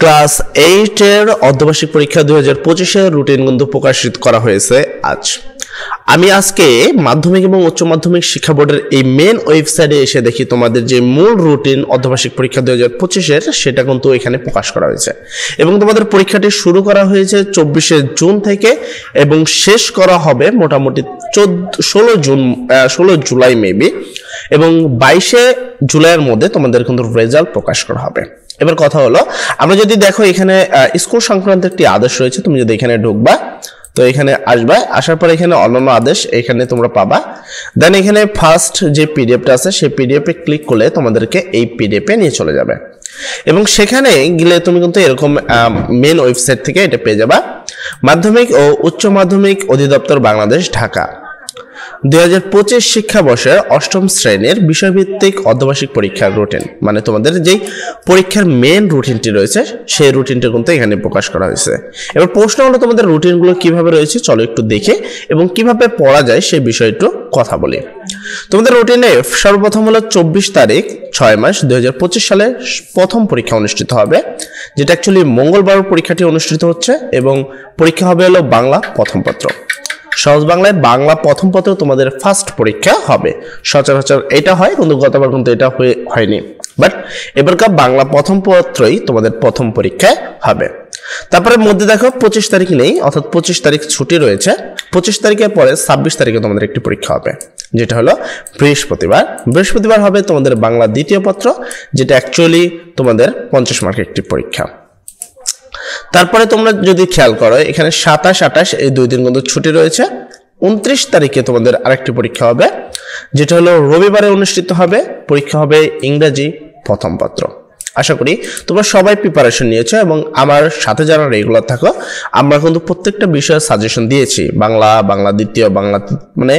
Class 8 এর অর্ধবার্ষিক পরীক্ষা 2025 এর রুটিন কিন্তু প্রকাশিত করা হয়েছে আজ। আমি আজকে মাধ্যমিক এবং উচ্চ মাধ্যমিক শিক্ষা বোর্ডের এই মেন ওয়েবসাইটে এসে দেখি তোমাদের যে মূল রুটিন অর্ধবার্ষিক পরীক্ষা 2025 এর সেটা কিন্তু এখানে প্রকাশ করা হয়েছে এবং তোমাদের পরীক্ষাটি শুরু করা হয়েছে 24 জুন থেকে এবং শেষ করা হবে মোটামুটি 16 জুলাই মেবি এবং 22 জুলাইয়ের মধ্যে তোমাদের কিন্তু রেজাল্ট প্রকাশ করা হবে। এবার কথা হলো, আমরা যদি দেখো এখানে স্কুল সংক্রান্ত একটি আদেশ রয়েছে, তুমি যদি এখানে ঢুকবা তো এখানে আসবা, আসার পর এখানে অন্যান্য আদেশ এখানে তোমরা পাবা। দেন এখানে ফার্স্ট যে পিডিএফটা আছে সেই পিডিএফে ক্লিক করলে তোমাদেরকে এই পিডিএফে নিয়ে চলে যাবে এবং সেখানে গেলে তুমি কিন্তু এরকম মেন ওয়েবসাইট থেকে এটা পেয়ে যাবা। মাধ্যমিক ও উচ্চ মাধ্যমিক অধিদপ্তর বাংলাদেশ ঢাকা 2025 শিক্ষাবর্ষের অষ্টম শ্রেণীর বিষয়ভিত্তিক অর্ধবার্ষিক পরীক্ষার রুটিন, মানে তোমাদের যেই পরীক্ষার মেন রুটিনটি রয়েছে সেই রুটিনটা কিন্তু এখানে প্রকাশ করা হয়েছে। এবার প্রশ্ন হলো তোমাদের রুটিনগুলো কিভাবে রয়েছে চলো একটু দেখে এবং কিভাবে পড়া যায় সেই বিষয়ে একটু কথা বলি। তোমাদের রুটিনে সর্বপ্রথম হলো 24 তারিখ 6 মাস 2025 সালে প্রথম পরীক্ষা অনুষ্ঠিত হবে, যেটা অ্যাকচুয়ালি মঙ্গলবার পরীক্ষাটি অনুষ্ঠিত হচ্ছে এবং পরীক্ষা হবে হলো বাংলা প্রথম পত্র। সহজ বাংলায় বাংলা প্রথম পত্র তোমাদের ফার্স্ট পরীক্ষা হবে। সচরাচর এটা হয়, কিন্তু গতবার কিন্তু এটা হয়নি, বাট এবারকার বাংলা প্রথম পত্রই তোমাদের প্রথম পরীক্ষায় হবে। তারপরে মধ্যে দেখো 25 তারিখ নেই, অর্থাৎ 25 তারিখ ছুটি রয়েছে। 25 তারিখের পরে 26 তারিখে তোমাদের একটি পরীক্ষা হবে, যেটা হলো বৃহস্পতিবার হবে তোমাদের বাংলা দ্বিতীয় পত্র, যেটা অ্যাকচুয়ালি তোমাদের 50 মার্কের একটি পরীক্ষা। তারপরে তোমরা যদি খেয়াল করো এখানে 27-28 এই দুই দিন কিন্তু ছুটি রয়েছে। 29 তারিখে তোমাদের আরেকটি পরীক্ষা হবে, যেটা হলো রবিবারে অনুষ্ঠিত হবে। পরীক্ষা হবে ইংরেজি প্রথম পত্র। আশা করি তোমরা সবাই প্রিপারেশন নিয়েছো এবং আমার সাথে যারা রেগুলার থাকো আমরা কিন্তু প্রত্যেকটা বিষয়ে সাজেশন দিয়েছি। বাংলা দ্বিতীয়, বাংলা মানে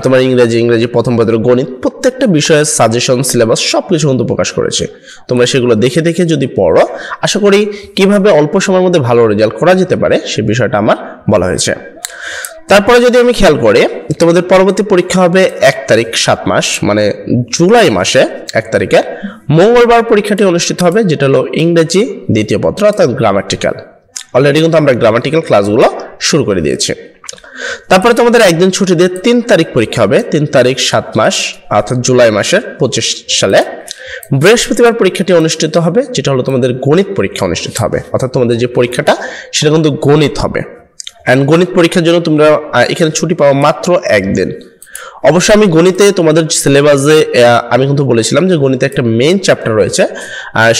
তোমার ইংরেজি প্রথম পত্র, গণিত, প্রত্যেকটা বিষয়ের সাজেশন, সিলেবাস সবকিছু কিন্তু প্রকাশ করেছে। তোমরা সেগুলো দেখে যদি পড়ো, আশা করি কিভাবে অল্প সময়ের মধ্যে ভালো রেজাল্ট করা যেতে পারে সে বিষয়টা আমার বলা হয়েছে। তারপরে যদি আমি খেয়াল করি তোমাদের পরবর্তী পরীক্ষা হবে 1 তারিখ 7 মাস মানে জুলাই মাসে 1 তারিখে মঙ্গলবার পরীক্ষাটি অনুষ্ঠিত হবে, যেটা হলো ইংরেজি দ্বিতীয় পত্র অর্থাৎ গ্রামাটিক্যাল। অলরেডি কিন্তু আমরা গ্রামাটিক্যাল ক্লাসগুলো শুরু করে দিয়েছি। তারপরে তোমাদের একদিন ছুটি দিয়ে 3 তারিখ পরীক্ষা হবে, 3 তারিখ 7 মাস অর্থাৎ জুলাই মাসের 25 সালে বৃহস্পতিবার পরীক্ষাটি অনুষ্ঠিত হবে, যেটা হলো তোমাদের গণিত পরীক্ষা অনুষ্ঠিত হবে। অর্থাৎ তোমাদের যে পরীক্ষাটা সেটা কিন্তু গণিত হবে। অ্যান্ড গণিত পরীক্ষার জন্য তোমরা এখানে ছুটি পাওয়া মাত্র একদিন। অবশ্য আমি গণিতে তোমাদের সিলেবাসে আমি কিন্তু বলেছিলাম যে গণিতে একটা মেইন চ্যাপ্টার রয়েছে,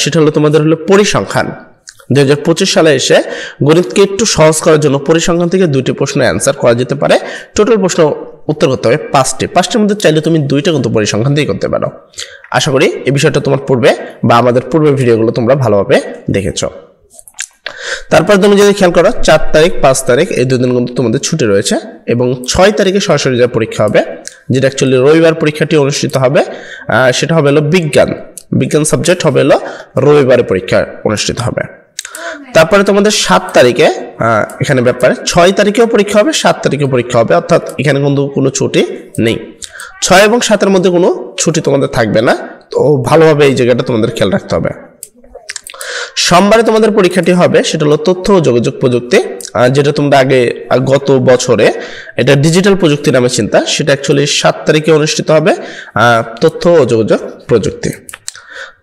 সেটা হলো তোমাদের হলো পরিসংখ্যান। 2025 সালে এসে গণিতকে একটু সহজ করার জন্য পরিসংখ্যান থেকে 2টি প্রশ্ন অ্যান্সার করা যেতে পারে। টোটাল প্রশ্ন উত্তর করতে হবে 5টির মধ্যে চাইলে তুমি 2টা কিন্তু পরিসংখ্যান দিয়ে করতে পারো। আশা করি এই বিষয়টা তোমার পূর্বে বা আমাদের পূর্বের ভিডিওগুলো তোমরা ভালোভাবে দেখেছো। তারপর তুমি যদি খেয়াল করো 4 তারিখ 5 তারিখ এই দুদিন কিন্তু তোমাদের ছুটি রয়েছে এবং 6 তারিখে সরাসরি যা পরীক্ষা হবে, যেটা অ্যাকচুয়ালি রবিবার পরীক্ষাটি অনুষ্ঠিত হবে, সেটা হবে হলো বিজ্ঞান সাবজেক্ট হবে হলো রবিবারে পরীক্ষা অনুষ্ঠিত হবে। তারপরে তোমাদের 7 তারিখে এখানে ব্যাপারে 6 তারিখেও পরীক্ষা হবে, 7 তারিখেও পরীক্ষা হবে, অর্থাৎ এখানে কিন্তু কোনো ছুটি নেই। 6 এবং 7-এর মধ্যে কোনো ছুটি তোমাদের থাকবে না, তো ভালোভাবে এই জায়গাটা তোমাদের খেয়াল রাখতে হবে। সোমবারে তোমাদের পরীক্ষাটি হবে, সেটা হলো তথ্য ও যোগাযোগ প্রযুক্তি, যেটা তোমরা আগে গত বছরে এটা ডিজিটাল প্রযুক্তি নামে চিন্তা, সেটা অ্যাকচুয়ালি 7 তারিখে অনুষ্ঠিত হবে, তথ্য ও যোগাযোগ প্রযুক্তি।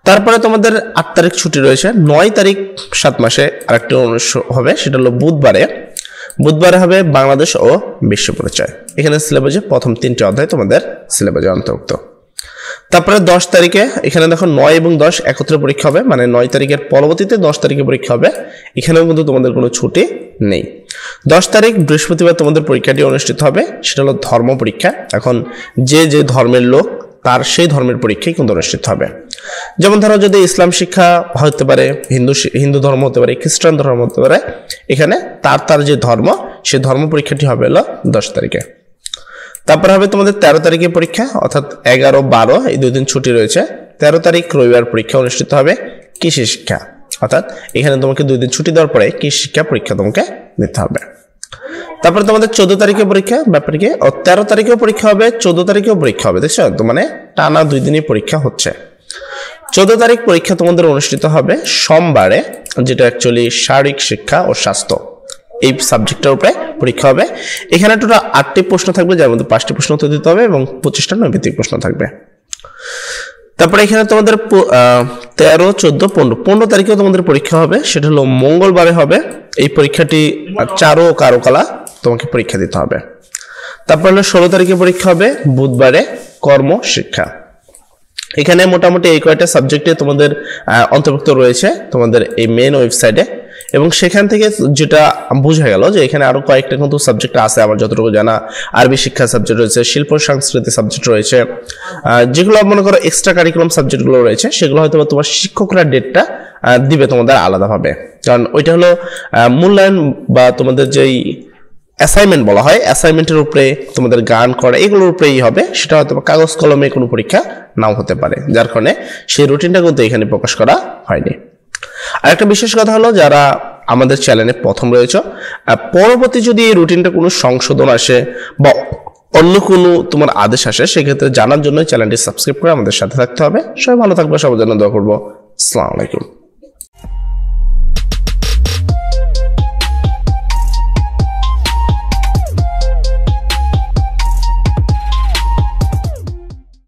তারপরে তোমাদের 8 তারিখ ছুটি রয়েছে। 9 তারিখ 7 মাসে আরেকটি অনুষ্ঠান হবে, সেটা হলো বুধবারে হবে বাংলাদেশ ও বিশ্ব পরিচয়। এখানে সিলেবাসে প্রথম 3টি অধ্যায় তোমাদের সিলেবাসে অন্তর্ভুক্ত। তারপরে 10 তারিখে এখানে দেখো 9 এবং 10 একত্রে পরীক্ষা হবে, মানে 9 তারিখের পরবর্তীতে 10 তারিখে পরীক্ষা হবে। এখানেও কিন্তু তোমাদের কোনো ছুটি নেই। 10 তারিখ বৃহস্পতিবার তোমাদের পরীক্ষাটি অনুষ্ঠিত হবে, সেটা হলো ধর্ম পরীক্ষা। এখন যে ধর্মের লোক তার সেই ধর্মের পরীক্ষাই কিন্তু অনুষ্ঠিত হবে। যেমন ধরো যদি ইসলাম শিক্ষা হতে পারে, হিন্দু ধর্ম হতে পারে, খ্রিস্টান ধর্ম হতে পারে, এখানে তার যে ধর্ম সেই ধর্ম পরীক্ষাটি হবে হলো 10 তারিখে। তারপর হবে তোমাদের 13 তারিখে পরীক্ষা, অর্থাৎ 11-12 এই 2 দিন ছুটি রয়েছে। 13 তারিখ রবিবার পরীক্ষা অনুষ্ঠিত হবে কৃষি শিক্ষা, অর্থাৎ এখানে তোমাকে 2 দিন ছুটি দেওয়ার পরে কৃষি শিক্ষা পরীক্ষা তোমাকে নিতে হবে। তারপরে তোমাদের 14 তারিখে পরীক্ষা, ব্যাপারকে 13 তারিখেও পরীক্ষা হবে, 14 তারিখেও পরীক্ষা হবে। দেখছো তো, মানে টানা 2 দিনই পরীক্ষা হচ্ছে। 14 তারিখ পরীক্ষা তোমাদের অনুষ্ঠিত হবে সোমবারে, যেটা অ্যাকচুয়ালি শারীরিক শিক্ষা ও স্বাস্থ্য এই সাবজেক্টের উপরে পরীক্ষা হবে। এখানে টোটাল 8টি প্রশ্ন থাকবে, যার মধ্যে 5টি প্রশ্ন উত্তর দিতে হবে এবং 25টা নৈবেদিক প্রশ্ন থাকবে। তারপরে এখানে তোমাদের 13, 14, 15 তারিখেও তোমাদের পরীক্ষা হবে, সেটা হলো মঙ্গলবারে হবে। এই পরীক্ষাটি চারু ও কারুকলা তোমাকে পরীক্ষা দিতে হবে। তারপর হলো 16 তারিখে পরীক্ষা হবে বুধবারে কর্ম শিক্ষা। এখানে মোটামুটি এই কয়টা সাবজেক্টে তোমাদের অন্তর্ভুক্ত রয়েছে তোমাদের এই মেইন ওয়েবসাইটে, এবং সেখান থেকে যেটা বোঝা গেল যে এখানে আরো কয়েকটা কিন্তু সাবজেক্ট আছে আমার যতটুকু জানা। আরবি শিক্ষা সাবজেক্ট রয়েছে, শিল্প সংস্কৃতি সাবজেক্ট রয়েছে, যেগুলো মনে করো এক্সট্রা কারিকুলাম সাবজেক্টগুলো রয়েছে, সেগুলো হয়তো তোমার শিক্ষকরা ডেটটা দিবে তোমাদের আলাদাভাবে, কারণ ওইটা হলো মূল্যায়ন বা তোমাদের যেই অ্যাসাইনমেন্ট বলা হয়, অ্যাসাইনমেন্টের উপরে তোমাদের গান করা এগুলোর উপরেই হবে, সেটা হয়তো কাগজ কলমে কোনো পরীক্ষা নাও হতে পারে, যার কারণে সেই রুটিনটা কিন্তু এখানে প্রকাশ করা হয়নি। আর একটা বিশেষ কথা হলো, যারা আমাদের চ্যানেলে প্রথম রয়েছে, পরবর্তী যদি এই রুটিনটা কোনো সংশোধন আসে বা অন্য কোনো তোমার আদেশ আসে, সেক্ষেত্রে জানার জন্য চ্যানেলটি সাবস্ক্রাইব করে আমাদের সাথে থাকতে হবে। সবাই ভালো থাকবে, সবার জন্য দোয়া করবো। আসসালামু আলাইকুম।